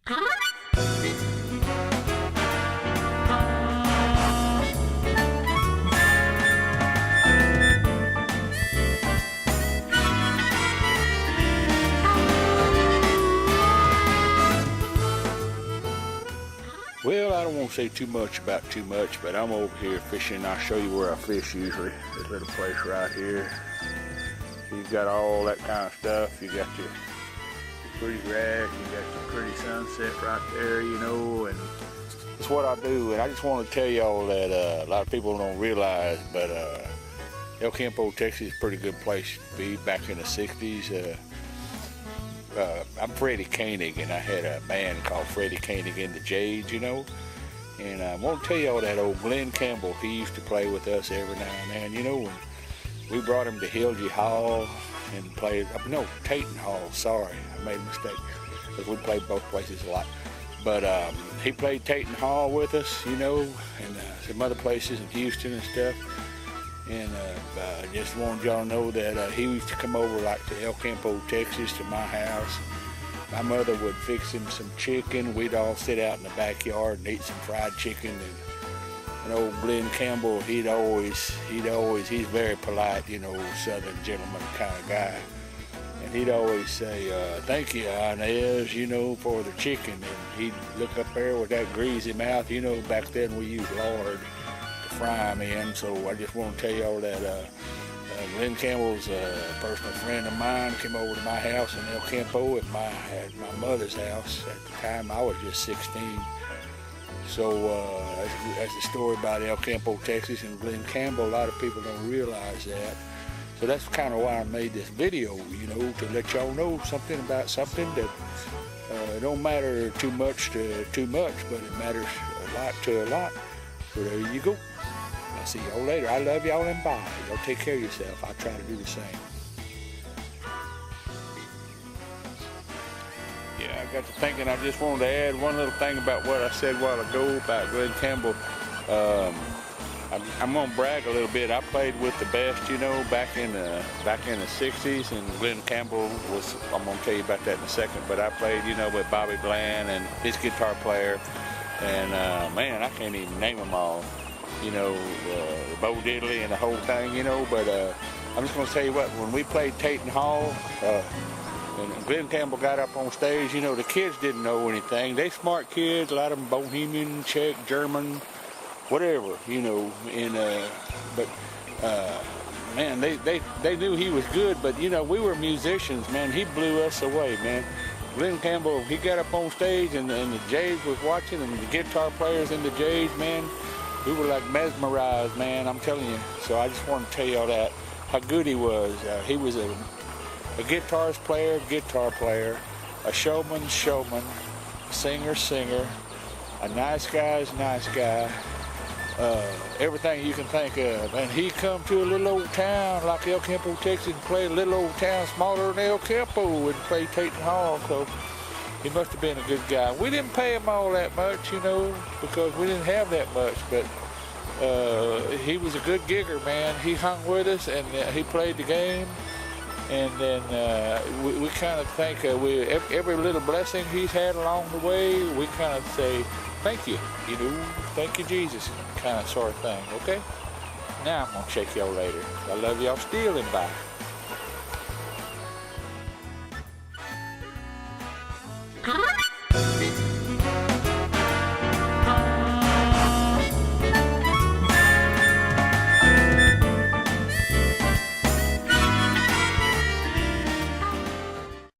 Well, I don't want to say too much about too much, but I'm over here fishing. I'll show you where I fish usually. This little place right here. You've got all that kind of stuff. You got your pretty grass, you got your pretty sunset right there, you know, and it's what I do. And I just want to tell y'all that a lot of people don't realize, but El Campo, Texas is a pretty good place to be back in the 60s. I'm Freddie Koenig, and I had a band called Freddie Koenig and the Jades, you know. And I want to tell y'all that old Glen Campbell, he used to play with us every now and then, you know. And we brought him to Hilgy Hall and played, no, Tatum Hall, sorry, I made a mistake, because we played both places a lot. But he played Tatum Hall with us, you know, and some other places in Houston and stuff. And I just wanted y'all to know that he used to come over like to El Campo, Texas, to my house. My mother would fix him some chicken. We'd all sit out in the backyard and eat some fried chicken. And old Glen Campbell, he's very polite, you know, southern gentleman kind of guy. And he'd always say, thank you, Inez, you know, for the chicken. And he'd look up there with that greasy mouth, you know, back then we used lard fry them in. So I just want to tell y'all that Glen Campbell's a personal friend of mine. Came over to my house in El Campo at my mother's house. At the time I was just 16. So that's the story about El Campo, Texas and Glen Campbell. A lot of people don't realize that. So that's kind of why I made this video, you know, to let y'all know something about something that don't matter too much to too much, but it matters a lot to a lot. So there you go. I'll see y'all later. I love y'all and bye. Y'all take care of yourself. I'll try to do the same. Yeah, I got to thinking I just wanted to add one little thing about what I said a while ago about Glen Campbell. I'm gonna brag a little bit. I played with the best, you know, back in the 60s, and Glen Campbell was, I'm gonna tell you about that in a second, but I played, you know, with Bobby Glen and his guitar player. And man, I can't even name them all, you know, Bo Diddley and the whole thing, you know. But I'm just going to tell you what, when we played Tatum Hall, and Glen Campbell got up on stage, you know, the kids didn't know anything. They smart kids, a lot of them Bohemian, Czech, German, whatever, you know. And but man, they knew he was good, but you know, we were musicians, man. He blew us away, man. Glen Campbell, he got up on stage and the Jades was watching, and the guitar players in the Jades, man, we were like mesmerized, man, I'm telling you. So I just want to tell y'all that, how good he was. He was a guitarist player, a showman, a singer, a nice guy, everything you can think of. And he come to a little old town like El Campo, Texas, and played a little old town smaller than El Campo and played Tatum Hall. So he must have been a good guy. We didn't pay him all that much, you know, because we didn't have that much, but he was a good gigger, man. He hung with us, and he played the game. And then we kind of think every little blessing he's had along the way, we kind of say, thank you, you know, thank you, Jesus, kind of sort of thing, okay? Now I'm going to check y'all later. I love y'all still, and bye.